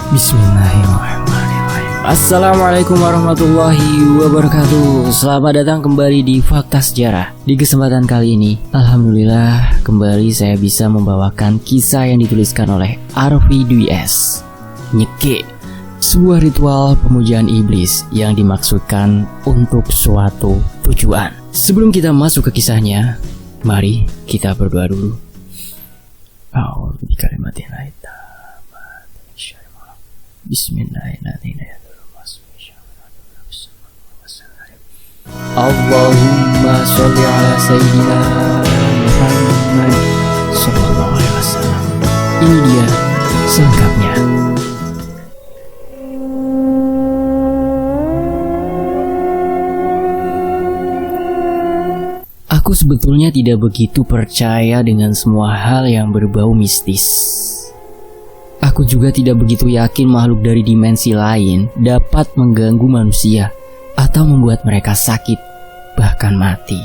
Bismillahirrahmanirrahim. Assalamualaikum warahmatullahi wabarakatuh. Selamat datang kembali di Fakta Sejarah. Di kesempatan kali ini, alhamdulillah kembali saya bisa membawakan kisah yang dituliskan oleh Arfi Dwi S. Nyeke, sebuah ritual pemujaan iblis yang dimaksudkan untuk suatu tujuan. Sebelum kita masuk ke kisahnya, mari kita berdoa dulu. Bismillahirrahmanirrahim. Allahumma sholli ala sayyidina Muhammad sallallahu alaihi wasallam. Ini dia selengkapnya. Aku sebetulnya tidak begitu percaya dengan semua hal yang berbau mistis. Aku juga tidak begitu yakin makhluk dari dimensi lain dapat mengganggu manusia atau membuat mereka sakit, bahkan mati.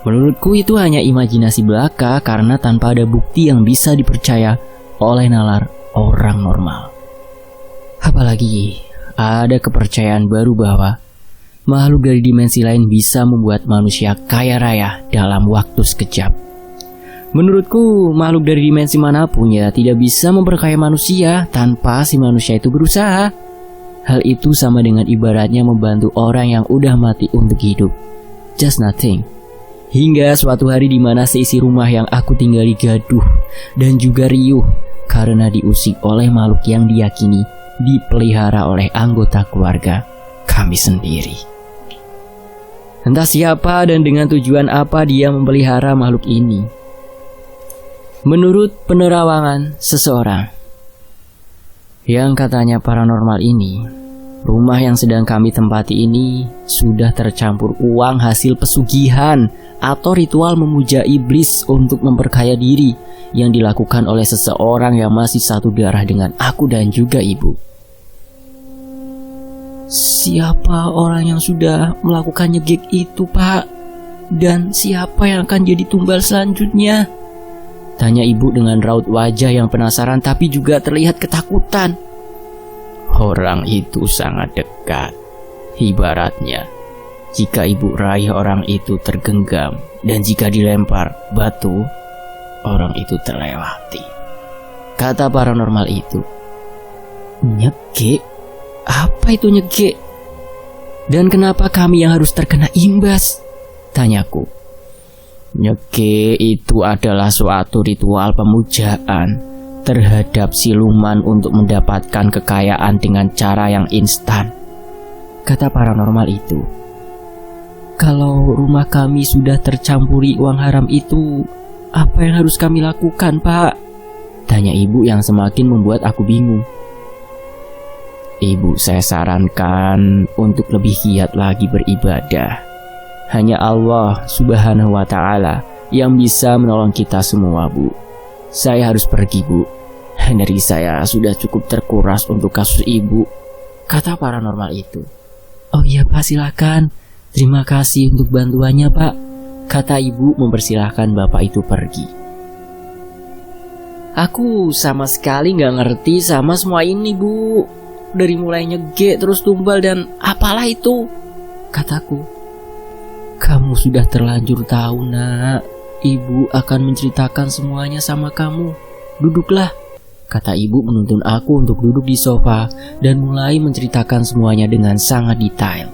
Menurutku itu hanya imajinasi belaka karena tanpa ada bukti yang bisa dipercaya oleh nalar orang normal. Apalagi ada kepercayaan baru bahwa makhluk dari dimensi lain bisa membuat manusia kaya raya dalam waktu sekejap. Menurutku, makhluk dari dimensi manapun ya tidak bisa memperkaya manusia tanpa si manusia itu berusaha. Hal itu sama dengan ibaratnya membantu orang yang udah mati untuk hidup. Just nothing. Hingga suatu hari di mana seisi rumah yang aku tinggali gaduh dan juga riuh karena diusik oleh makhluk yang diyakini dipelihara oleh anggota keluarga kami sendiri. Entah siapa dan dengan tujuan apa dia memelihara makhluk ini. Menurut penerawangan seseorang yang katanya paranormal ini, rumah yang sedang kami tempati ini sudah tercampur uang hasil pesugihan atau ritual memuja iblis untuk memperkaya diri yang dilakukan oleh seseorang yang masih satu darah dengan aku dan juga ibu. Siapa orang yang sudah melakukan nyegik itu, Pak? Dan siapa yang akan jadi tumbal selanjutnya? Tanya ibu dengan raut wajah yang penasaran tapi juga terlihat ketakutan. Orang itu sangat dekat. Ibaratnya, jika ibu raih orang itu tergenggam dan jika dilempar batu, orang itu terlewati. Kata paranormal itu. Nyegik? Apa itu nyegik? Dan kenapa kami yang harus terkena imbas? Tanyaku. Nyegik itu adalah suatu ritual pemujaan terhadap siluman untuk mendapatkan kekayaan dengan cara yang instan. Kata paranormal itu. Kalau rumah kami sudah tercampuri uang haram itu, apa yang harus kami lakukan, Pak? Tanya ibu yang semakin membuat aku bingung. Ibu, saya sarankan untuk lebih giat lagi beribadah. Hanya Allah subhanahu wa ta'ala yang bisa menolong kita semua, Bu. Saya harus pergi, Bu. Energi saya sudah cukup terkuras untuk kasus ibu. Kata paranormal itu. Oh iya, Pak, silakan. Terima kasih untuk bantuannya, Pak. Kata ibu mempersilahkan bapak itu pergi. Aku sama sekali gak ngerti sama semua ini, Bu. Dari mulai nyegek terus tumbal dan apalah itu, kataku. Kamu sudah terlanjur tahu, Nak. Ibu akan menceritakan semuanya sama kamu. Duduklah, kata ibu menuntun aku untuk duduk di sofa dan mulai menceritakan semuanya dengan sangat detail.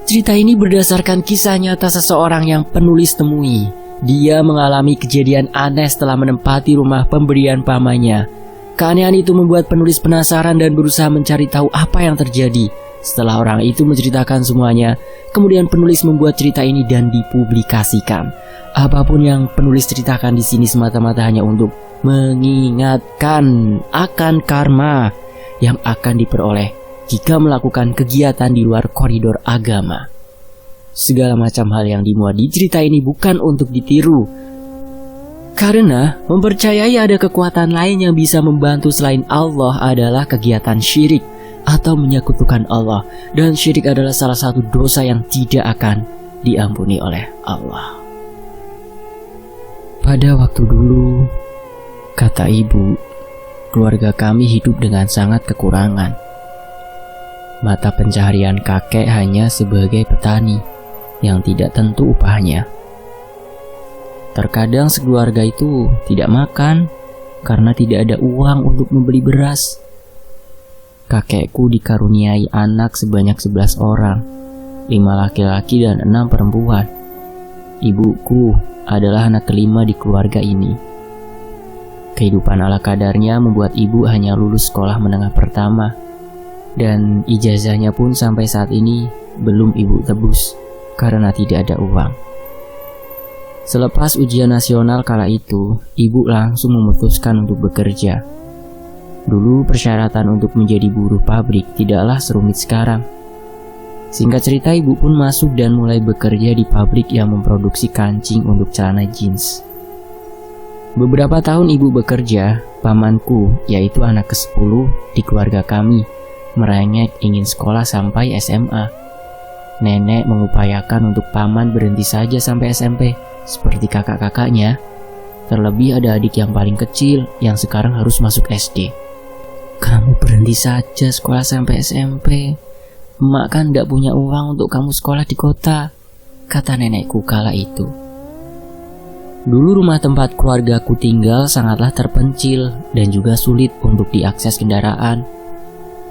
Cerita ini berdasarkan kisah nyata seseorang yang penulis temui. Dia mengalami kejadian aneh setelah menempati rumah pemberian pamannya. Keanehan itu membuat penulis penasaran dan berusaha mencari tahu apa yang terjadi. Setelah orang itu menceritakan semuanya, kemudian penulis membuat cerita ini dan dipublikasikan. Apapun yang penulis ceritakan di sini semata-mata hanya untuk mengingatkan akan karma yang akan diperoleh jika melakukan kegiatan di luar koridor agama. Segala macam hal yang dimuat di cerita ini bukan untuk ditiru, karena mempercayai ada kekuatan lain yang bisa membantu selain Allah adalah kegiatan syirik atau menyekutukan Allah, dan syirik adalah salah satu dosa yang tidak akan diampuni oleh Allah. Pada waktu dulu, kata ibu, keluarga kami hidup dengan sangat kekurangan. Mata pencaharian kakek hanya sebagai petani yang tidak tentu upahnya. Terkadang sekeluarga itu tidak makan karena tidak ada uang untuk membeli beras. Kakekku dikaruniai anak sebanyak 11 orang, 5 laki-laki dan 6 perempuan. Ibuku adalah anak kelima di keluarga ini. Kehidupan ala kadarnya membuat ibu hanya lulus sekolah menengah pertama, dan ijazahnya pun sampai saat ini belum ibu tebus karena tidak ada uang. Selepas ujian nasional kala itu, ibu langsung memutuskan untuk bekerja. Dulu persyaratan untuk menjadi buruh pabrik tidaklah serumit sekarang. Singkat cerita, ibu pun masuk dan mulai bekerja di pabrik yang memproduksi kancing untuk celana jeans. Beberapa tahun ibu bekerja, pamanku, yaitu anak ke-10 di keluarga kami, merengek ingin sekolah sampai SMA. Nenek mengupayakan untuk paman berhenti saja sampai SMP, seperti kakak-kakaknya. Terlebih ada adik yang paling kecil, yang sekarang harus masuk SD. Kamu berhenti saja sekolah sampai SMP. Emak kan tidak punya uang untuk kamu sekolah di kota, kata nenekku kala itu. Dulu rumah tempat keluargaku tinggal sangatlah terpencil dan juga sulit untuk diakses kendaraan.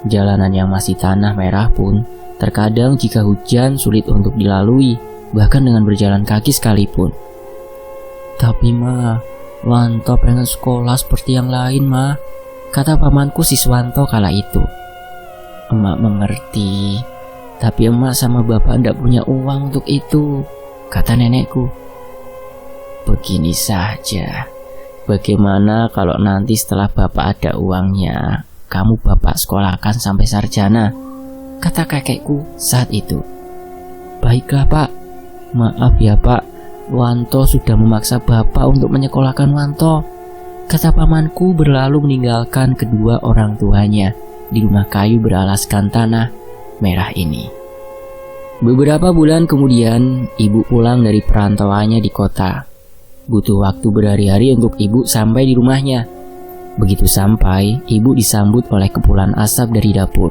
Jalanan yang masih tanah merah pun terkadang jika hujan sulit untuk dilalui, bahkan dengan berjalan kaki sekalipun. Tapi Ma, Wanto pengen sekolah seperti yang lain Ma, kata pamanku Siswanto kala itu. Emak mengerti, tapi emak sama bapak tidak punya uang untuk itu, kata nenekku. Begini saja, bagaimana kalau nanti setelah bapak ada uangnya, kamu bapak sekolahkan sampai sarjana, kata kakekku saat itu. Baiklah Pak, maaf ya Pak, Wanto sudah memaksa bapak untuk menyekolahkan Wanto, kata pamanku berlalu meninggalkan kedua orang tuanya di rumah kayu beralaskan tanah merah ini. Beberapa bulan kemudian, ibu pulang dari perantauannya di kota. Butuh waktu berhari-hari untuk ibu sampai di rumahnya. Begitu sampai, ibu disambut oleh kepulan asap dari dapur.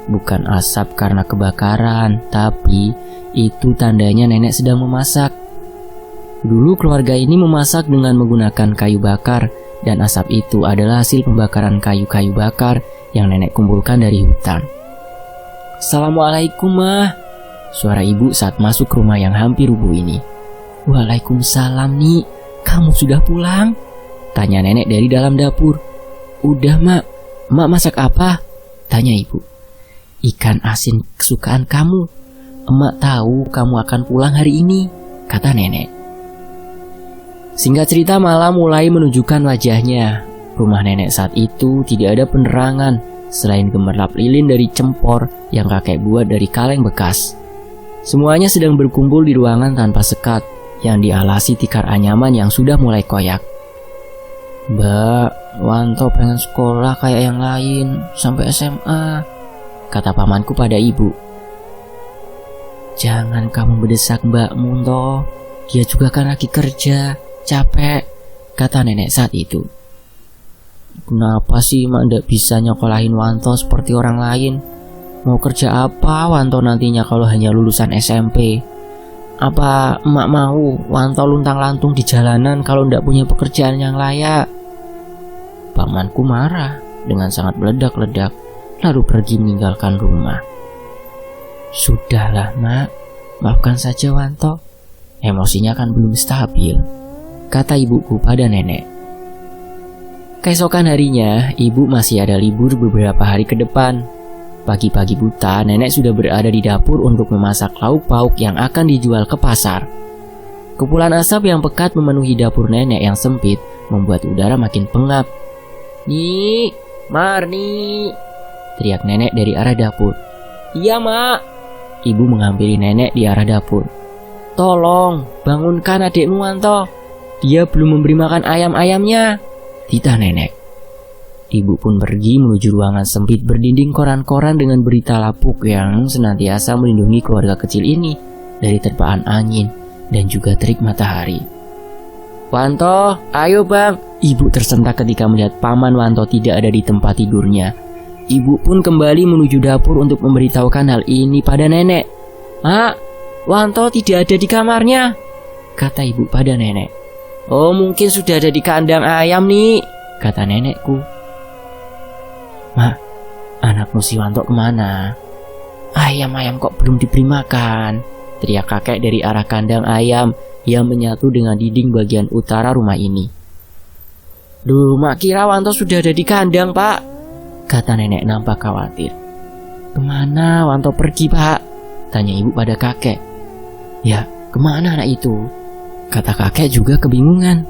Bukan asap karena kebakaran, tapi itu tandanya nenek sedang memasak. Dulu keluarga ini memasak dengan menggunakan kayu bakar, dan asap itu adalah hasil pembakaran kayu-kayu bakar yang nenek kumpulkan dari hutan. Assalamualaikum Mah, suara ibu saat masuk rumah yang hampir rubuh ini. Waalaikumsalam Nik, kamu sudah pulang? Tanya nenek dari dalam dapur. Udah Mak, Mak masak apa? Tanya ibu. Ikan asin kesukaan kamu. Emak tahu kamu akan pulang hari ini, kata nenek. Singkat cerita, malam mulai menunjukkan wajahnya. Rumah nenek saat itu tidak ada penerangan selain gemerlap lilin dari cempor yang kakek buat dari kaleng bekas. Semuanya sedang berkumpul di ruangan tanpa sekat yang dialasi tikar anyaman yang sudah mulai koyak. Mbak, Wanto pengen sekolah kayak yang lain sampai SMA, kata pamanku pada ibu. Jangan kamu mendesak mbakmu toh, dia juga kan lagi kerja, capek, kata nenek saat itu. Kenapa sih mak ndak bisa nyekolahin Wanto seperti orang lain? Mau kerja apa Wanto nantinya kalau hanya lulusan SMP? Apa emak mau Wanto luntang-lantung di jalanan kalau ndak punya pekerjaan yang layak? Pamanku marah dengan sangat meledak-ledak, lalu pergi meninggalkan rumah. Sudahlah Mak, maafkan saja Wanto. Emosinya kan belum stabil, kata ibuku pada nenek. Keesokan harinya, ibu masih ada libur beberapa hari ke depan. Pagi-pagi buta, nenek sudah berada di dapur untuk memasak lauk pauk yang akan dijual ke pasar. Kepulan asap yang pekat memenuhi dapur nenek yang sempit membuat udara makin pengap. Nih, Marni, teriak nenek dari arah dapur. Iya Mak. Ibu menghampiri nenek di arah dapur. Tolong, bangunkan adikmu Wanto. Dia belum memberi makan ayam-ayamnya, titah nenek. Ibu pun pergi menuju ruangan sempit berdinding koran-koran dengan berita lapuk yang senantiasa melindungi keluarga kecil ini dari terpaan angin dan juga terik matahari. Wanto, ayo bang, Ibu tersentak ketika melihat Paman Wanto tidak ada di tempat tidurnya. Ibu pun kembali menuju dapur untuk memberitahukan hal ini pada nenek. "Mak, Wanto tidak ada di kamarnya," kata ibu pada nenek. "Oh, mungkin sudah ada di kandang ayam nih," kata nenekku. "Mak, anakmu si Wanto kemana? Ayam-ayam kok belum diberi makan?" teriak kakek dari arah kandang ayam yang menyatu dengan dinding bagian utara rumah ini. "Duh, mak kira Wanto sudah ada di kandang, Pak," kata nenek nampak khawatir. "Kemana Wanto pergi, Pak?" tanya ibu pada kakek. "Ya, kemana anak itu?" kata kakek juga kebingungan.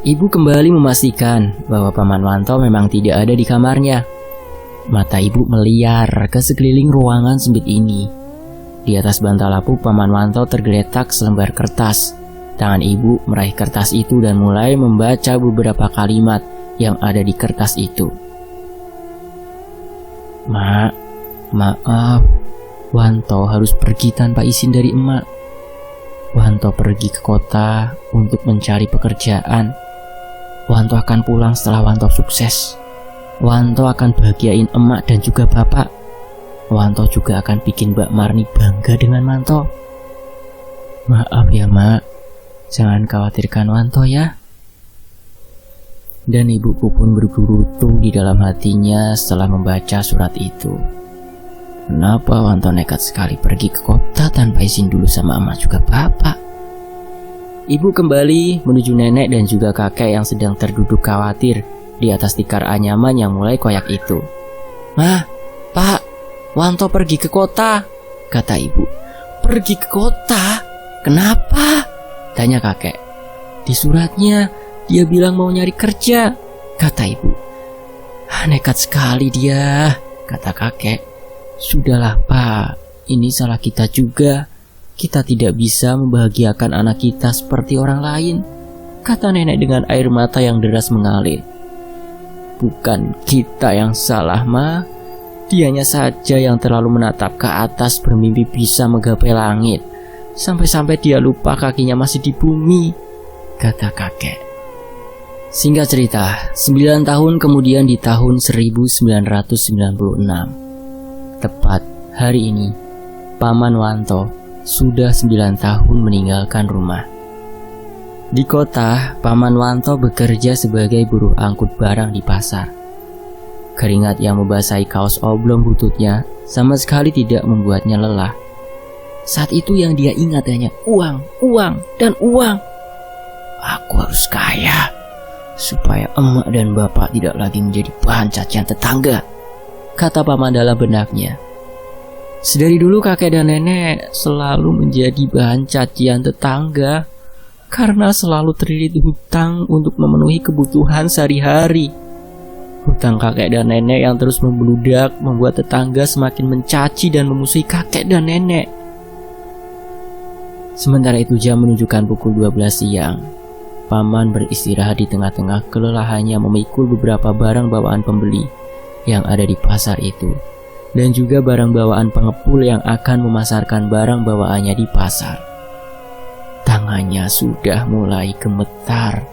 Ibu kembali memastikan bahwa Paman Wanto memang tidak ada di kamarnya. Mata ibu meliar ke sekeliling ruangan sempit ini. Di atas bantal lapuk Paman Wanto tergeletak selembar kertas. Tangan ibu meraih kertas itu dan mulai membaca beberapa kalimat yang ada di kertas itu. "Mak, maaf, Wanto harus pergi tanpa izin dari emak. Wanto pergi ke kota untuk mencari pekerjaan. Wanto akan pulang setelah Wanto sukses. Wanto akan bahagiain emak dan juga bapak. Wanto juga akan bikin Mbak Marni bangga dengan Wanto. Maaf ya, Mak. Jangan khawatirkan Wanto ya." Dan ibuku pun bergerutu di dalam hatinya setelah membaca surat itu. Kenapa Wanto nekat sekali pergi ke kota tanpa izin dulu sama emak juga bapak? Ibu kembali menuju nenek dan juga kakek yang sedang terduduk khawatir di atas tikar anyaman yang mulai koyak itu. "Mah, Pak, Wanto pergi ke kota," kata ibu. "Pergi ke kota? Kenapa?" tanya kakek. "Di suratnya dia bilang mau nyari kerja," kata ibu. "Nekat sekali dia," kata kakek. "Sudahlah, Pak, ini salah kita juga. Kita tidak bisa membahagiakan anak kita seperti orang lain," kata nenek dengan air mata yang deras mengalir. "Bukan kita yang salah, Ma. Dianya saja yang terlalu menatap ke atas bermimpi bisa menggapai langit. Sampai-sampai dia lupa kakinya masih di bumi," kata kakek. Singkat cerita, 9 tahun kemudian di tahun 1996, tepat hari ini, Paman Wanto sudah 9 tahun meninggalkan rumah. Di kota, Paman Wanto bekerja sebagai buruh angkut barang di pasar. Keringat yang membasahi kaos oblong bututnya sama sekali tidak membuatnya lelah. Saat itu yang dia ingat hanya uang, uang, dan uang. "Aku harus kaya supaya emak dan bapak tidak lagi menjadi bahan cacian tetangga," kata paman dalam benaknya. Sedari dulu kakek dan nenek selalu menjadi bahan cacian tetangga karena selalu terlilit hutang untuk memenuhi kebutuhan sehari-hari. Hutang kakek dan nenek yang terus membludak membuat tetangga semakin mencaci dan memusuhi kakek dan nenek. Sementara itu jam menunjukkan pukul 12 siang. Paman beristirahat di tengah-tengah kelelahannya memikul beberapa barang bawaan pembeli yang ada di pasar itu, dan juga barang bawaan pengepul yang akan memasarkan barang bawaannya di pasar. Tangannya sudah mulai gemetar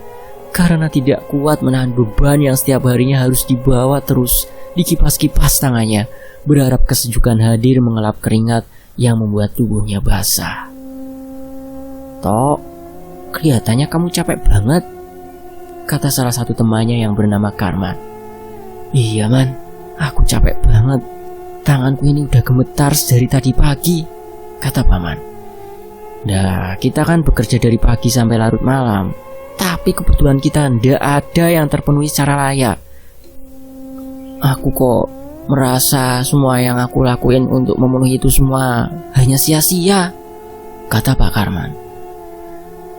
karena tidak kuat menahan beban yang setiap harinya harus dibawa terus. Dikipas-kipas tangannya, berharap kesejukan hadir mengelap keringat yang membuat tubuhnya basah. "Tok, kelihatannya kamu capek banget," kata salah satu temannya yang bernama Karman. "Iya, Man, aku capek banget. Tanganku ini udah gemetar dari tadi pagi," kata paman. "Nah, kita kan bekerja dari pagi sampai larut malam, tapi kebutuhan kita ndak ada yang terpenuhi secara layak. Aku kok merasa semua yang aku lakuin untuk memenuhi itu semua hanya sia-sia," kata Pak Karman.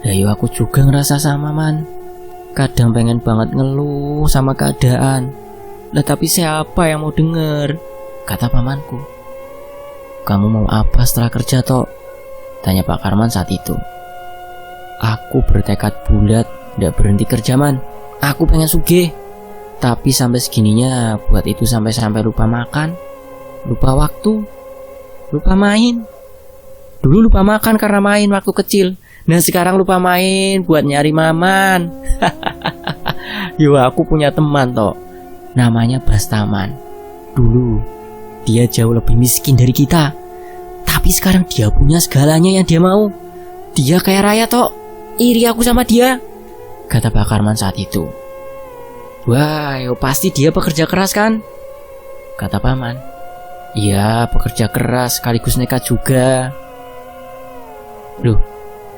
"Ayo aku juga ngerasa sama, Man. Kadang pengen banget ngeluh sama keadaan. Lah tapi siapa yang mau denger?" kata pamanku. "Kamu mau apa setelah kerja, Tok?" tanya Pak Karman saat itu. "Aku bertekad bulat gak berhenti kerja, Man. Aku pengen sugih. Tapi sampai segininya buat itu sampai-sampai lupa makan, lupa waktu, lupa main. Dulu lupa makan karena main waktu kecil. Nah sekarang lupa main buat nyari maman." Yo, aku punya teman toh, namanya Bastaman. Dulu dia jauh lebih miskin dari kita, tapi sekarang dia punya segalanya yang dia mau. Dia kaya raya toh. Iri aku sama dia, kata Pak Karman saat itu. Wah, yo pasti dia pekerja keras kan, kata paman. Iya, pekerja keras sekaligus nekat juga. Loh,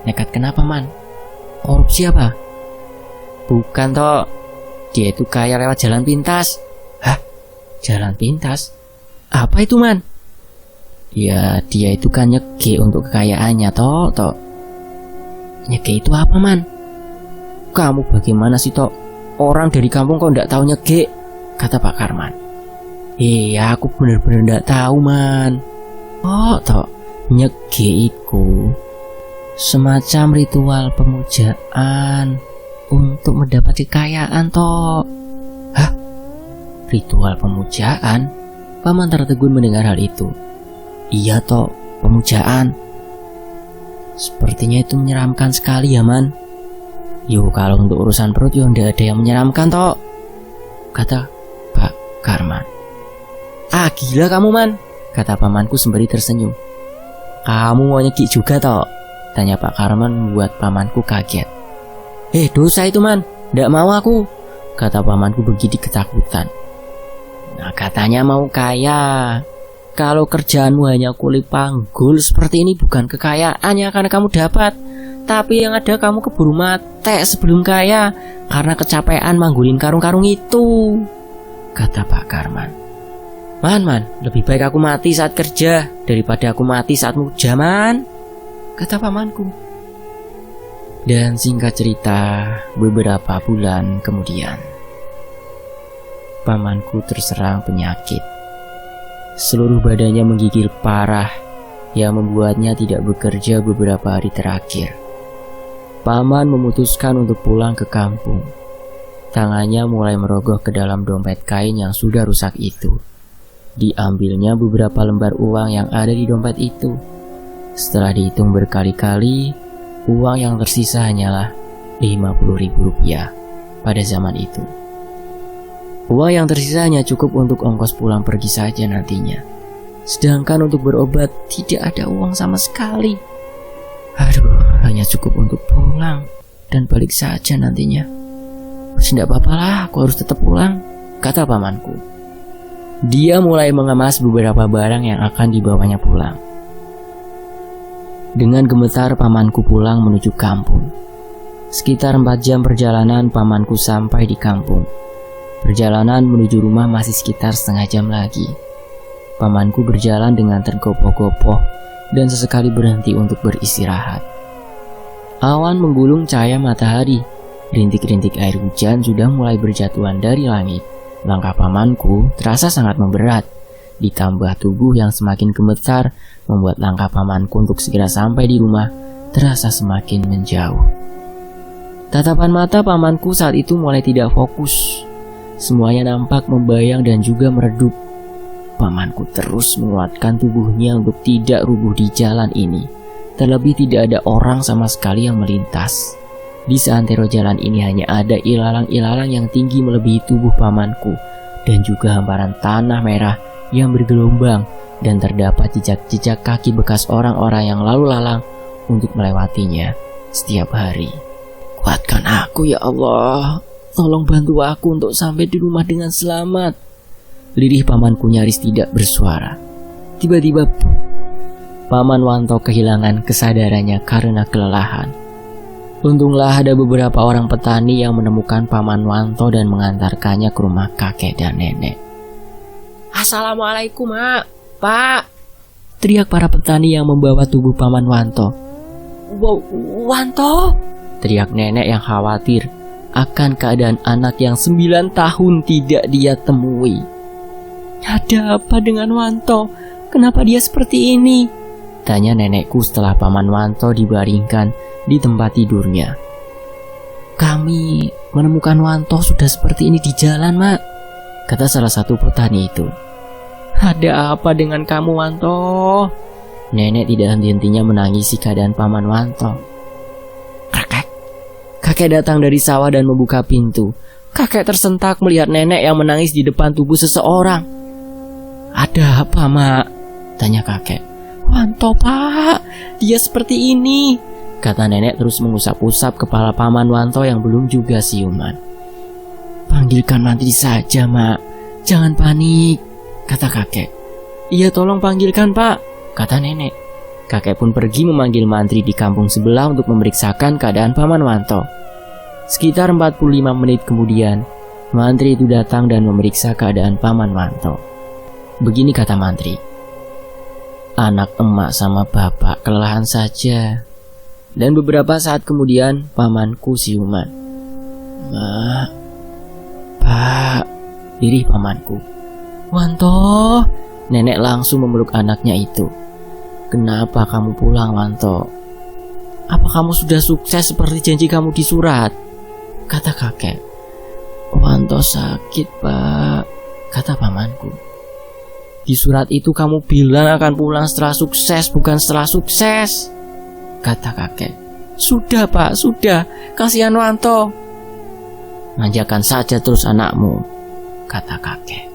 nekat kenapa, Man? Korupsi apa? Bukan toh, dia itu kaya lewat jalan pintas. Hah? Jalan pintas? Apa itu, Man? Ya, dia itu kan nyege untuk kekayaannya toh. Nyege itu apa, Man? Kamu bagaimana sih toh? Orang dari kampung kok ndak tahu nyege, kata Pak Karman. Iya, aku bener-bener ndak tahu, Man. Oh, toh, nyege iku semacam ritual pemujaan untuk mendapat kekayaan toh. Hah? Ritual pemujaan? Paman tertegun mendengar hal itu. Iya toh, pemujaan. Sepertinya itu menyeramkan sekali ya, Man. Yo, kalau untuk urusan perut yo ndak ada yang menyeramkan toh, kata Pak Karman. Ah, gila kamu, Man, kata pamanku sembari tersenyum. Kamu mau nyegi juga toh, tanya Pak Karman membuat pamanku kaget. Dosa itu, Man, ndak mau aku, kata pamanku begitu ketakutan. Nah, katanya mau kaya. Kalau kerjaanmu hanya kulit panggul seperti ini bukan kekayaan yang akan kamu dapat, tapi yang ada kamu keburu mati sebelum kaya karena kecapean manggulin karung-karung itu, kata Pak Karman. Man, lebih baik aku mati saat kerja daripada aku mati saat muda, Man, kata pamanku. Dan singkat cerita, beberapa bulan kemudian, pamanku terserang penyakit. Seluruh badannya menggigil parah yang membuatnya tidak bekerja beberapa hari terakhir. Paman memutuskan untuk pulang ke kampung. Tangannya mulai merogoh ke dalam dompet kain yang sudah rusak itu. Diambilnya beberapa lembar uang yang ada di dompet itu. Setelah dihitung berkali-kali, uang yang tersisa hanyalah Rp50.000 pada zaman itu. Uang yang tersisa hanya cukup untuk ongkos pulang pergi saja nantinya. Sedangkan untuk berobat tidak ada uang sama sekali. Aduh, hanya cukup untuk pulang dan balik saja nantinya. Tidak apa-apa lah, aku harus tetap pulang, kata pamanku. Dia mulai mengemas beberapa barang yang akan dibawanya pulang. Dengan gemetar pamanku pulang menuju kampung. Sekitar 4 jam perjalanan pamanku sampai di kampung. Perjalanan menuju rumah masih sekitar setengah jam lagi. Pamanku berjalan dengan tergopoh-gopoh dan sesekali berhenti untuk beristirahat. Awan menggulung cahaya matahari. Rintik-rintik air hujan sudah mulai berjatuhan dari langit. Langkah pamanku terasa sangat memberat. Ditambah tubuh yang semakin gemetar membuat langkah pamanku untuk segera sampai di rumah terasa semakin menjauh. Tatapan mata pamanku saat itu mulai tidak fokus. Semuanya nampak membayang dan juga meredup. Pamanku terus menguatkan tubuhnya untuk tidak rubuh di jalan ini. Terlebih tidak ada orang sama sekali yang melintas. Di seantero jalan ini hanya ada ilalang-ilalang yang tinggi melebihi tubuh pamanku dan juga hamparan tanah merah yang bergelombang dan terdapat jejak-jejak kaki bekas orang-orang yang lalu lalang untuk melewatinya setiap hari. Kuatkan aku ya Allah. Tolong bantu aku untuk sampai di rumah dengan selamat. Lirih pamanku nyaris tidak bersuara. Tiba-tiba Paman Wanto kehilangan kesadarannya karena kelelahan. Untunglah ada beberapa orang petani yang menemukan Paman Wanto dan mengantarkannya ke rumah kakek dan nenek. Assalamualaikum, Mak. Pak, teriak para petani yang membawa tubuh Paman Wanto. Wanto? Teriak nenek yang khawatir akan keadaan anak yang 9 tahun tidak dia temui. Ada apa dengan Wanto? Kenapa dia seperti ini? Tanya nenekku setelah Paman Wanto dibaringkan di tempat tidurnya. Kami menemukan Wanto sudah seperti ini di jalan, Mak, kata salah satu petani itu. Ada apa dengan kamu, Wanto? Nenek tidak henti-hentinya menangisi keadaan Paman Wanto. Kakek datang dari sawah dan membuka pintu. Kakek tersentak melihat nenek yang menangis di depan tubuh seseorang. "Ada apa, Mak?" tanya kakek. "Wanto, Pak, dia seperti ini," kata nenek terus mengusap-usap kepala Paman Wanto yang belum juga siuman. "Panggilkan mantri saja, Mak, jangan panik," kata kakek. "Iya, tolong panggilkan, Pak," kata nenek. Kakek pun pergi memanggil mantri di kampung sebelah untuk memeriksakan keadaan Paman Wanto. Sekitar 45 menit kemudian, mantri itu datang dan memeriksa keadaan Paman Wanto. Begini kata mantri, "Anak emak sama bapak kelelahan saja." Dan beberapa saat kemudian pamanku siuman. "Mak, Pak," lirih pamanku. "Wanto," nenek langsung memeluk anaknya itu. "Kenapa kamu pulang, Wanto? Apa kamu sudah sukses seperti janji kamu di surat?" kata kakek. "Wanto sakit, Pak," kata pamanku. "Di surat itu kamu bilang akan pulang setelah sukses, bukan setelah sukses," kata kakek. "Sudah, Pak, sudah. Kasihan Wanto." "Manjakan saja terus anakmu," kata kakek.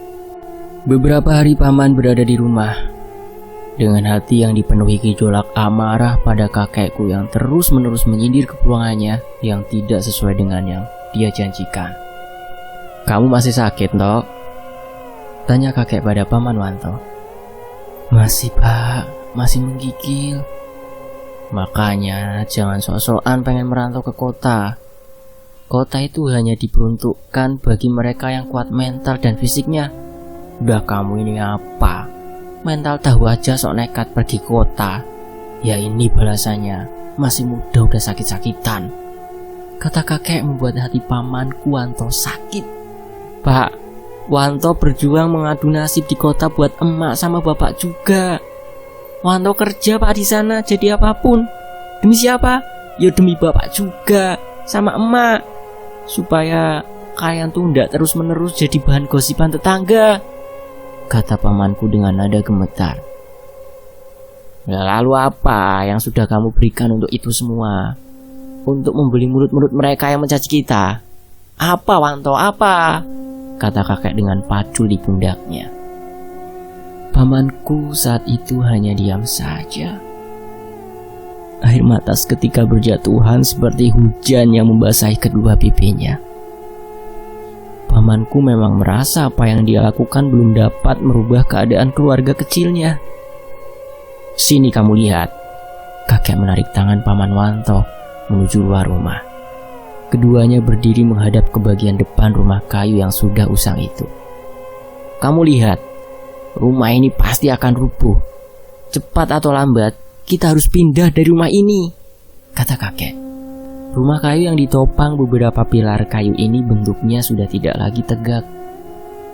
Beberapa hari paman berada di rumah dengan hati yang dipenuhi gejolak amarah pada kakekku yang terus-menerus menyindir kepulangannya yang tidak sesuai dengan yang dia janjikan. "Kamu masih sakit, Tok?" tanya kakek pada Paman Wanto. "Masih, Pak, masih menggigil." "Makanya jangan sok-sokan pengen merantau ke kota. Kota itu hanya diperuntukkan bagi mereka yang kuat mental dan fisiknya. Udah kamu ini apa? Mental tahu aja sok nekat pergi kota. Ya ini balasannya, masih muda udah sakit-sakitan," kata kakek membuat hati pamanku Wanto sakit. "Pak, Wanto berjuang mengadu nasib di kota buat emak sama bapak juga. Wanto kerja, Pak, di sana jadi apapun. Demi siapa? Ya demi bapak juga sama emak, supaya kalian tuh ndak terus-menerus jadi bahan gosipan tetangga," kata pamanku dengan nada gemetar. "Lalu apa yang sudah kamu berikan untuk itu semua? Untuk membeli mulut-mulut mereka yang mencaci kita? Apa, Wanto, apa?" kata kakek dengan pacul di pundaknya. Pamanku saat itu hanya diam saja. Air mata seketika berjatuhan seperti hujan yang membasahi kedua pipinya. Pamanku memang merasa apa yang dia lakukan belum dapat merubah keadaan keluarga kecilnya. "Sini kamu lihat." Kakek menarik tangan Paman Wanto menuju luar rumah. Keduanya berdiri menghadap ke bagian depan rumah kayu yang sudah usang itu. "Kamu lihat, rumah ini pasti akan rubuh. Cepat atau lambat, kita harus pindah dari rumah ini," kata kakek. Rumah kayu yang ditopang beberapa pilar kayu ini bentuknya sudah tidak lagi tegak.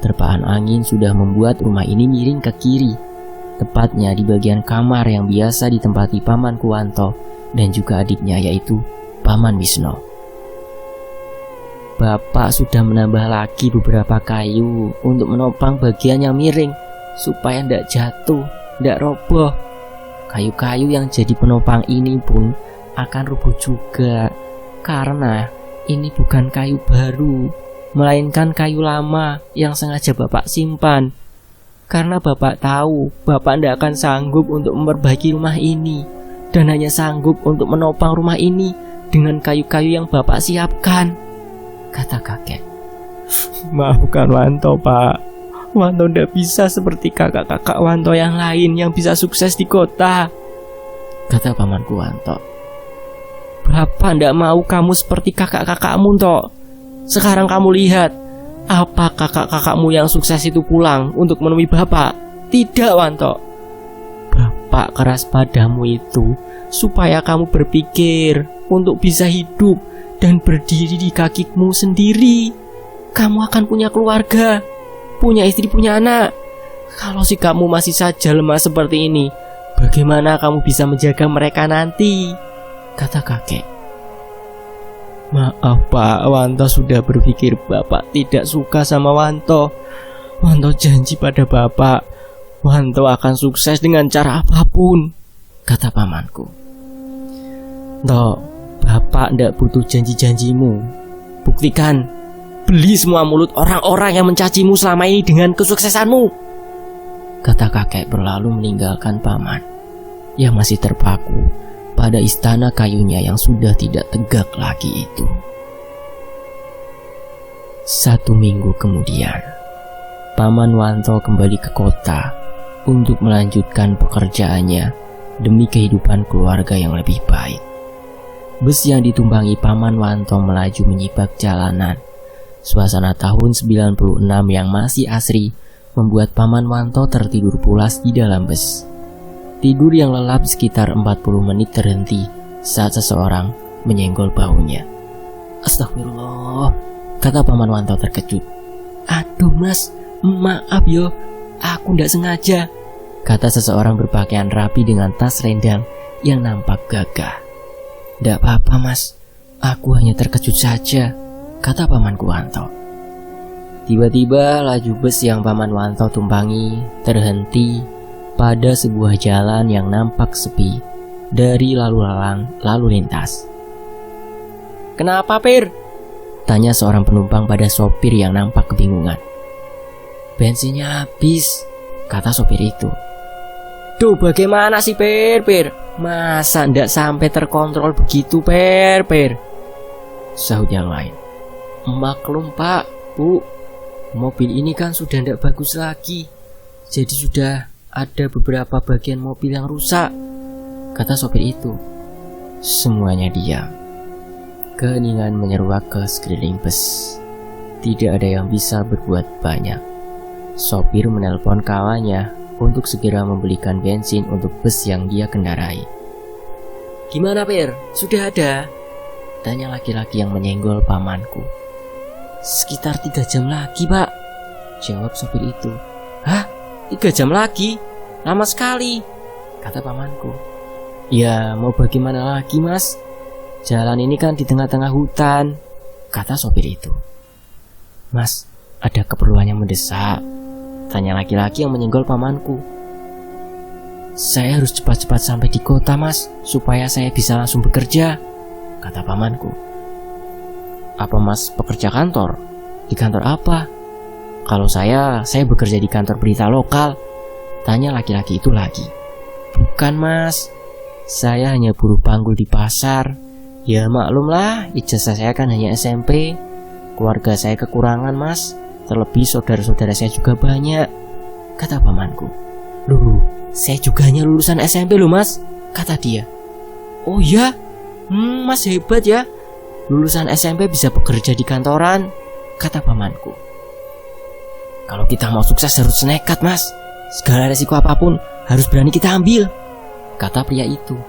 Terpaan angin sudah membuat rumah ini miring ke kiri, tepatnya di bagian kamar yang biasa ditempati Pamanku Wanto dan juga adiknya yaitu Paman Wisno. Bapak sudah menambah lagi beberapa kayu untuk menopang bagian yang miring supaya tidak jatuh, tidak roboh. Kayu-kayu yang jadi penopang ini pun akan rubuh juga, karena ini bukan kayu baru, melainkan kayu lama yang sengaja Bapak simpan. Karena Bapak tahu Bapak tidak akan sanggup untuk memperbaiki rumah ini, dan hanya sanggup untuk menopang rumah ini dengan kayu-kayu yang Bapak siapkan, kata kakek. Maafkan Wanto, Pak. Wanto tidak bisa seperti kakak-kakak Wanto yang lain yang bisa sukses di kota, kata pamanku Wanto. Bapak tidak mau kamu seperti kakak-kakakmu, Tok. Sekarang kamu lihat, apa kakak-kakakmu yang sukses itu pulang untuk menemui Bapak? Tidak, Wanto. Bapak keras padamu itu supaya kamu berpikir untuk bisa hidup dan berdiri di kakimu sendiri. Kamu akan punya keluarga, punya istri, punya anak. Kalau sikapmu masih saja lemah seperti ini, bagaimana kamu bisa menjaga mereka nanti? Kata kakek. Maaf Pak, Wanto sudah berpikir Bapak tidak suka sama Wanto. Wanto janji pada Bapak, Wanto akan sukses dengan cara apapun, kata pamanku. Tok, Bapak tidak butuh janji-janjimu. Buktikan, beli semua mulut orang-orang yang mencacimu selama ini dengan kesuksesanmu. Kata kakek berlalu meninggalkan paman yang masih terpaku pada istana kayunya yang sudah tidak tegak lagi itu. 1 minggu kemudian, Paman Wanto kembali ke kota untuk melanjutkan pekerjaannya demi kehidupan keluarga yang lebih baik. Bus yang ditumpangi Paman Wanto melaju menyibak jalanan. Suasana tahun 96 yang masih asri membuat Paman Wanto tertidur pulas di dalam bus. Tidur yang lelap sekitar 40 menit terhenti saat seseorang menyenggol bahunya. "Astagfirullah," kata Paman Wanto terkejut. "Aduh mas, maaf yo, aku ndak sengaja," kata seseorang berpakaian rapi dengan tas rendang yang nampak gagah. "Ndak apa-apa mas, aku hanya terkejut saja," kata Pamanku Wanto. Tiba-tiba laju bus yang Paman Wanto tumpangi terhenti pada sebuah jalan yang nampak sepi dari lalu lintas. "Kenapa Pir?" tanya seorang penumpang pada sopir yang nampak kebingungan. "Bensinnya habis," kata sopir itu. "Duh, bagaimana sih Pir? Masa ndak sampai terkontrol begitu Pir?" sahut yang lain. "Maklum Pak, Bu, mobil ini kan sudah ndak bagus lagi, jadi sudah ada beberapa bagian mobil yang rusak," kata sopir itu. Semuanya diam. Keheningan menyeruak ke sekeliling bus. Tidak ada yang bisa berbuat banyak. Sopir menelpon kawannya untuk segera membelikan bensin untuk bus yang dia kendarai. "Gimana Pir? Sudah ada?" tanya laki-laki yang menyenggol pamanku. "Sekitar 3 jam lagi Pak," jawab sopir itu. "Hah? 3 jam lagi? Lama sekali," kata pamanku. "Ya mau bagaimana lagi mas? Jalan ini kan di tengah-tengah hutan," kata sopir itu. "Mas, ada keperluan yang mendesak?" tanya laki-laki yang menyenggol pamanku. "Saya harus cepat-cepat sampai di kota mas, supaya saya bisa langsung bekerja," kata pamanku. "Apa mas pekerja kantor? Di kantor apa?" "Kalau saya bekerja di kantor berita lokal," tanya laki-laki itu lagi. "Bukan mas, saya hanya buruh panggul di pasar. Ya maklumlah, ijazah saya kan hanya SMP. Keluarga saya kekurangan mas, terlebih saudara-saudara saya juga banyak," kata pamanku. "Loh, saya juga hanya lulusan SMP loh mas," kata dia. "Oh ya? Mas hebat ya, lulusan SMP bisa bekerja di kantoran," kata pamanku. "Kalau kita mau sukses harus nekat mas, segala resiko apapun harus berani kita ambil," kata pria itu.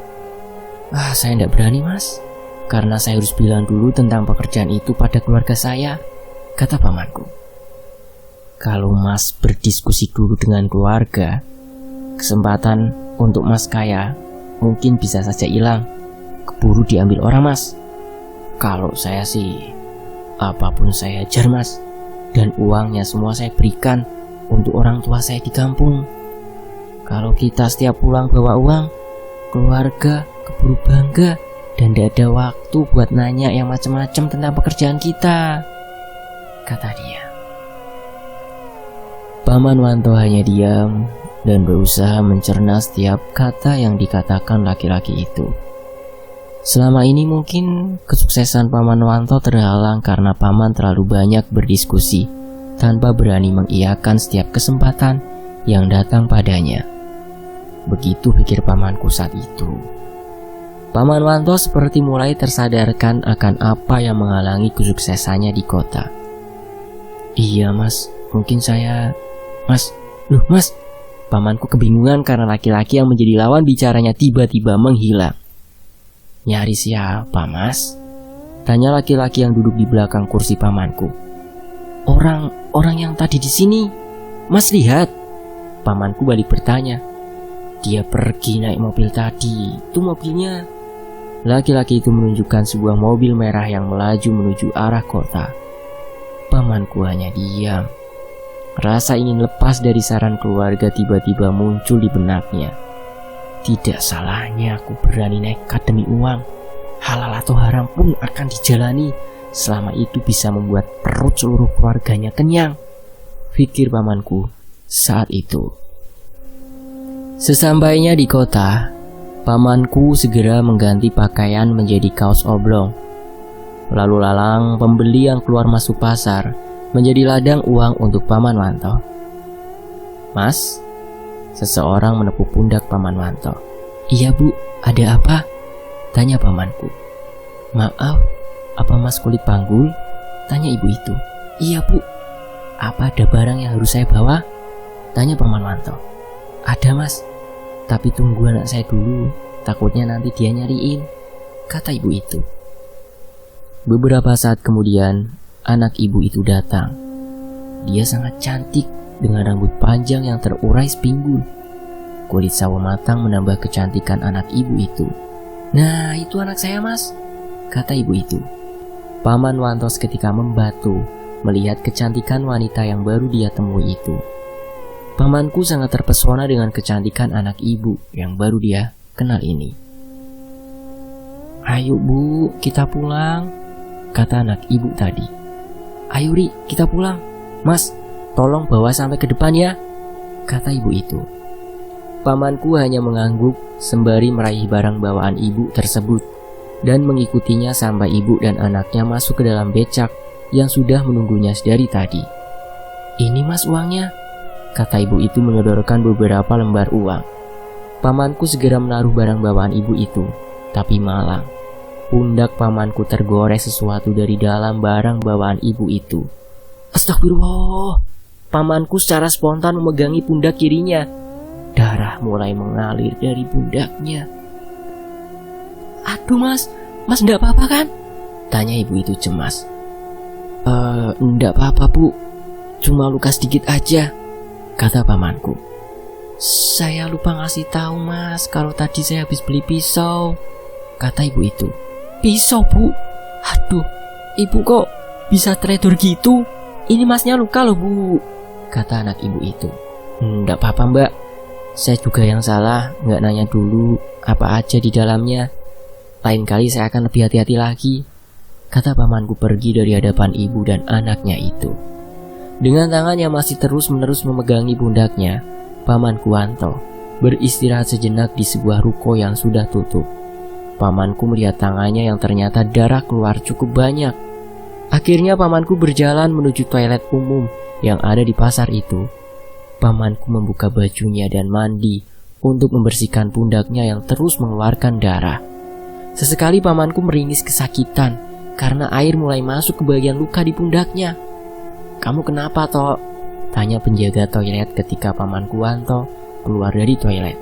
Saya tidak berani mas, karena saya harus bilang dulu tentang pekerjaan itu pada keluarga saya," kata pamanku. "Kalau mas berdiskusi dulu dengan keluarga, kesempatan untuk mas kaya mungkin bisa saja hilang, keburu diambil orang mas. Kalau saya sih, apapun saya hajar mas, dan uangnya semua saya berikan untuk orang tua saya di kampung. Kalau kita setiap pulang bawa uang, keluarga keburu bangga dan tidak ada waktu buat nanya yang macam-macam tentang pekerjaan kita," kata dia. Paman Wanto hanya diam dan berusaha mencerna setiap kata yang dikatakan laki-laki itu. Selama ini mungkin kesuksesan Paman Wanto terhalang karena paman terlalu banyak berdiskusi tanpa berani mengiyakan setiap kesempatan yang datang padanya. Begitu pikir pamanku saat itu. Paman Wanto seperti mulai tersadarkan akan apa yang menghalangi kesuksesannya di kota. "Iya mas, mungkin saya..." "Mas, loh mas," pamanku kebingungan karena laki-laki yang menjadi lawan bicaranya tiba-tiba menghilang. "Nyari siapa mas?" tanya laki-laki yang duduk di belakang kursi pamanku. Orang yang tadi di sini, mas lihat," pamanku balik bertanya. "Dia pergi naik mobil tadi, itu mobilnya." Laki-laki itu menunjukkan sebuah mobil merah yang melaju menuju arah kota. Pamanku hanya diam. Rasa ingin lepas dari saran keluarga tiba-tiba muncul di benaknya. Tidak salahnya aku berani nekat demi uang. Halal atau haram pun akan dijalani selama itu bisa membuat perut seluruh keluarganya kenyang, pikir pamanku saat itu. Sesampainya di kota, pamanku segera mengganti pakaian menjadi kaos oblong. Lalu lalang pembeli yang keluar masuk pasar menjadi ladang uang untuk Paman Wanto. "Mas," seseorang menepuk pundak Paman Wanto. "Iya bu, ada apa?" tanya pamanku. "Maaf, apa mas kulit panggul?" tanya ibu itu. "Iya bu." "Apa ada barang yang harus saya bawa?" tanya Paman Wanto. "Ada mas, tapi tunggu anak saya dulu, takutnya nanti dia nyariin," kata ibu itu. Beberapa saat kemudian, anak ibu itu datang. Dia sangat cantik dengan rambut panjang yang terurai sepinggul. Kulit sawo matang menambah kecantikan anak ibu itu. "Nah, itu anak saya mas," kata ibu itu. Paman Wanto seketika membatu melihat kecantikan wanita yang baru dia temui itu. Pamanku sangat terpesona dengan kecantikan anak ibu yang baru dia kenal ini. "Ayo bu, kita pulang," kata anak ibu tadi. "Ayo Ri, kita pulang. Mas, tolong bawa sampai ke depan ya," kata ibu itu. Pamanku hanya mengangguk sembari meraih barang bawaan ibu tersebut dan mengikutinya sampai ibu dan anaknya masuk ke dalam becak yang sudah menunggunya dari tadi. "Ini mas uangnya," kata ibu itu menyodorkan beberapa lembar uang. Pamanku segera menaruh barang bawaan ibu itu, tapi malang. Pundak pamanku tergores sesuatu dari dalam barang bawaan ibu itu. "Astagfirullah!" Pamanku secara spontan memegangi pundak kirinya. Darah mulai mengalir dari pundaknya. "Aduh mas enggak apa-apa kan?" tanya ibu itu cemas. Enggak apa-apa bu, cuma luka sedikit aja," kata pamanku. "Saya lupa ngasih tahu mas kalau tadi saya habis beli pisau," kata ibu itu. "Pisau bu? Aduh, ibu kok bisa teledor gitu? Ini masnya luka loh bu," kata anak ibu itu. "Enggak apa-apa mbak, saya juga yang salah nggak nanya dulu apa aja di dalamnya. Lain kali saya akan lebih hati-hati lagi," kata pamanku pergi dari hadapan ibu dan anaknya itu. Dengan tangan yang masih terus-menerus memegangi pundaknya, Pamanku Wanto beristirahat sejenak di sebuah ruko yang sudah tutup. Pamanku melihat tangannya yang ternyata darah keluar cukup banyak. Akhirnya pamanku berjalan menuju toilet umum yang ada di pasar itu. Pamanku membuka bajunya dan mandi untuk membersihkan pundaknya yang terus mengeluarkan darah. Sesekali pamanku meringis kesakitan karena air mulai masuk ke bagian luka di pundaknya. "Kamu kenapa, Tok?" tanya penjaga toilet ketika pamanku Wanto keluar dari toilet.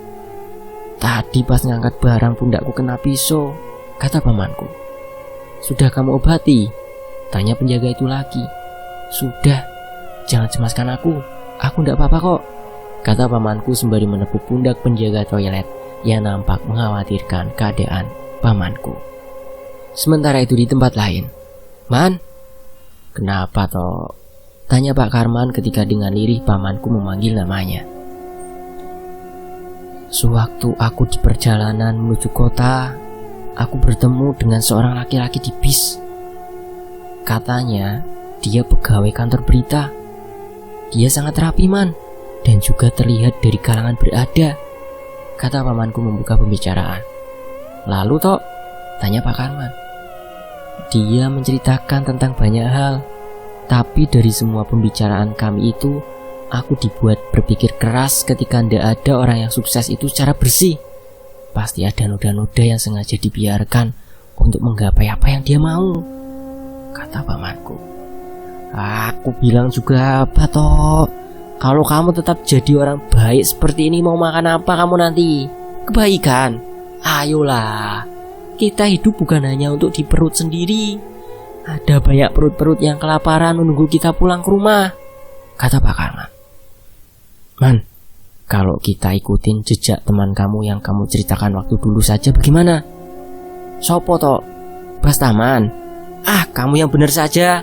"Tadi pas ngangkat barang pundakku kena pisau," kata pamanku. "Sudah kamu obati?" tanya penjaga itu lagi. "Sudah, jangan cemaskan aku ndak apa-apa kok," kata pamanku sembari menepuk pundak penjaga toilet yang nampak mengkhawatirkan keadaan pamanku. Sementara itu di tempat lain, "Man, kenapa toh?" tanya Pak Karman ketika dengan lirih pamanku memanggil namanya. "Sewaktu aku di perjalanan menuju kota, aku bertemu dengan seorang laki-laki di bis. Katanya dia pegawai kantor berita. Dia sangat rapi man, dan juga terlihat dari kalangan berada," kata pamanku membuka pembicaraan. "Lalu Tok?" tanya Pak Karman. Dia menceritakan tentang banyak hal, tapi dari semua pembicaraan kami itu, aku dibuat berpikir keras ketika tidak ada orang yang sukses itu secara bersih. Pasti ada noda-noda yang sengaja dibiarkan untuk menggapai apa yang dia mau, kata pamanku. "Aku bilang juga apa toh, kalau kamu tetap jadi orang baik seperti ini, mau makan apa kamu nanti? Kebaikan. Ayolah, kita hidup bukan hanya untuk di perut sendiri. Ada banyak perut-perut yang kelaparan menunggu kita pulang ke rumah," kata Pak Karman. "Man, kalau kita ikutin jejak teman kamu yang kamu ceritakan waktu dulu saja bagaimana?" "Sopo toh? Bas Taman? Ah, kamu yang benar saja."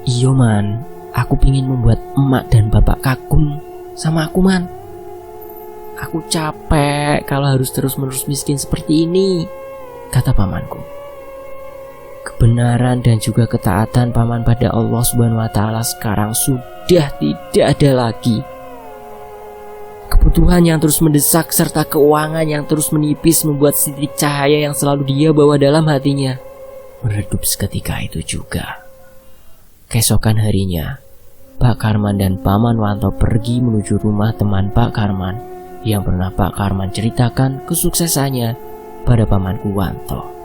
"Iyo man, aku pingin membuat emak dan bapak kagum sama aku man. Aku capek kalau harus terus-menerus miskin seperti ini," kata pamanku. kebenaran dan juga ketaatan paman pada Allah Subhanahu wa taala sekarang sudah tidak ada lagi. Kebutuhan yang terus mendesak serta keuangan yang terus menipis membuat titik cahaya yang selalu dia bawa dalam hatinya meredup seketika itu juga. Keesokan harinya, Pak Karman dan Paman Wanto pergi menuju rumah teman Pak Karman yang pernah Pak Karman ceritakan kesuksesannya pada pamanku Wanto.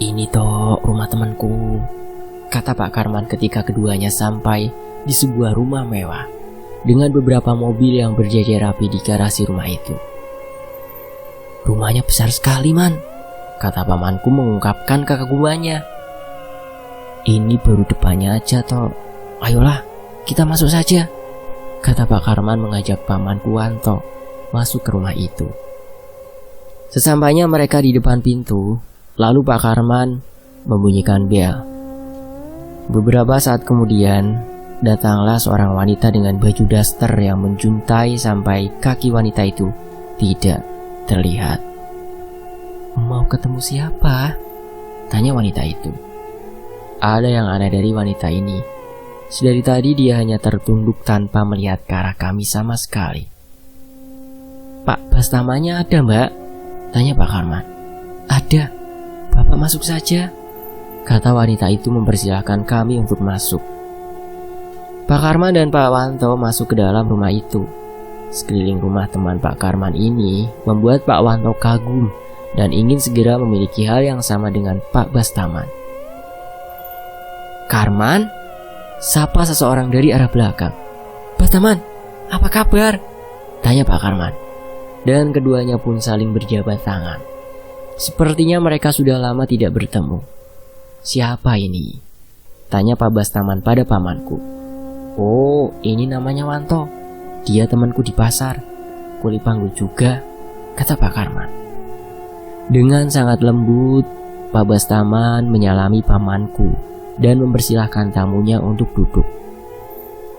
"Ini toh rumah temanku," kata Pak Karman ketika keduanya sampai di sebuah rumah mewah dengan beberapa mobil yang berjajar rapi di garasi rumah itu. "Rumahnya besar sekali, Man," kata pamanku mengungkapkan kekagumannya. "Ini baru depannya aja toh. Ayolah, kita masuk saja," kata Pak Karman mengajak pamanku Wanto masuk ke rumah itu. Sesampainya mereka di depan pintu, lalu Pak Karman membunyikan bel. Beberapa saat kemudian, datanglah seorang wanita dengan baju daster yang menjuntai sampai kaki wanita itu tidak terlihat. "Mau ketemu siapa?" tanya wanita itu. Ada yang aneh dari wanita ini. Sedari tadi dia hanya tertunduk tanpa melihat ke arah kami sama sekali. "Pak Bastamanya ada, Mbak?" tanya Pak Karman. "Ada, Bapak masuk saja," kata wanita itu mempersilahkan kami untuk masuk. Pak Karman dan Pak Wanto masuk ke dalam rumah itu. Sekeliling rumah teman Pak Karman ini membuat Pak Wanto kagum dan ingin segera memiliki hal yang sama dengan Pak Bastaman. "Karman?" sapa seseorang dari arah belakang. "Bastaman, apa kabar?" tanya Pak Karman. Dan keduanya pun saling berjabat tangan. Sepertinya mereka sudah lama tidak bertemu. "Siapa ini?" tanya Pak Bastaman pada pamanku. "Oh, ini namanya Wanto. Dia temanku di pasar. Kuli panggul juga," kata Pak Karman. Dengan sangat lembut, Pak Bastaman menyalami pamanku dan mempersilahkan tamunya untuk duduk.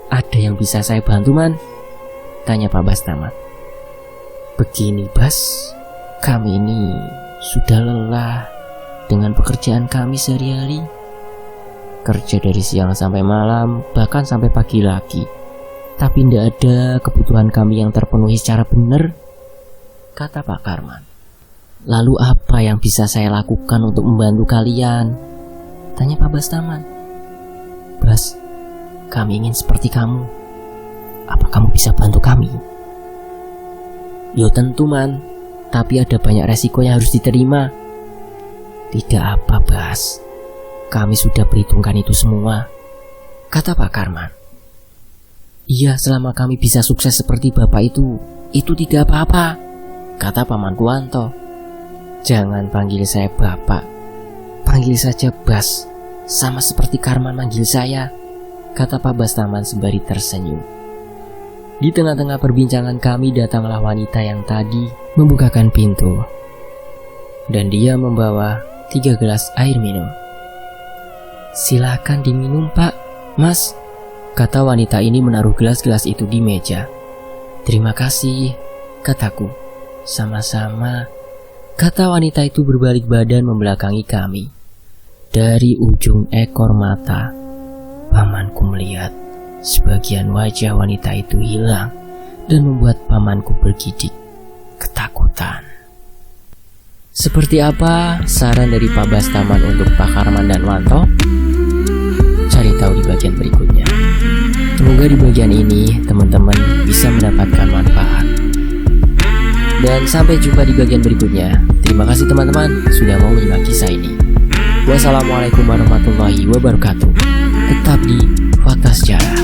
"Ada yang bisa saya bantu, Man?" tanya Pak Bastaman. "Begini, Bas, kami ini sudah lelah dengan pekerjaan kami sehari-hari. Kerja dari siang sampai malam, bahkan sampai pagi lagi. Tapi tidak ada kebutuhan kami yang terpenuhi secara benar," kata Pak Karman. "Lalu apa yang bisa saya lakukan untuk membantu kalian?" tanya Pak Bastaman. "Bas, kami ingin seperti kamu. Apa kamu bisa bantu kami?" "Yo tentu, Man, tapi ada banyak resiko yang harus diterima." "Tidak apa, Bas. Kami sudah perhitungkan itu semua," kata Pak Karman. "Iya, selama kami bisa sukses seperti Bapak itu tidak apa-apa," kata pamanku Wanto. "Jangan panggil saya Bapak. Panggil saja Bas, sama seperti Karman manggil saya," kata Pak Bastaman sembari tersenyum. Di tengah-tengah perbincangan kami datanglah wanita yang tadi membukakan pintu. Dan dia membawa 3 gelas air minum. "Silakan diminum, Pak, Mas," kata wanita ini menaruh gelas-gelas itu di meja. "Terima kasih," kataku. "Sama-sama," kata wanita itu berbalik badan membelakangi kami. Dari ujung ekor mata, pamanku melihat sebagian wajah wanita itu hilang dan membuat pamanku bergidik ketakutan. Seperti apa saran dari Pak Bastaman untuk Pak Karman dan Wanto? Cari tahu di bagian berikutnya. Semoga di bagian ini teman-teman bisa mendapatkan manfaat. Dan sampai jumpa di bagian berikutnya. Terima kasih teman-teman sudah mau menyimak kisah ini. Wassalamualaikum warahmatullahi wabarakatuh. Tetap di Fakta Sejarah.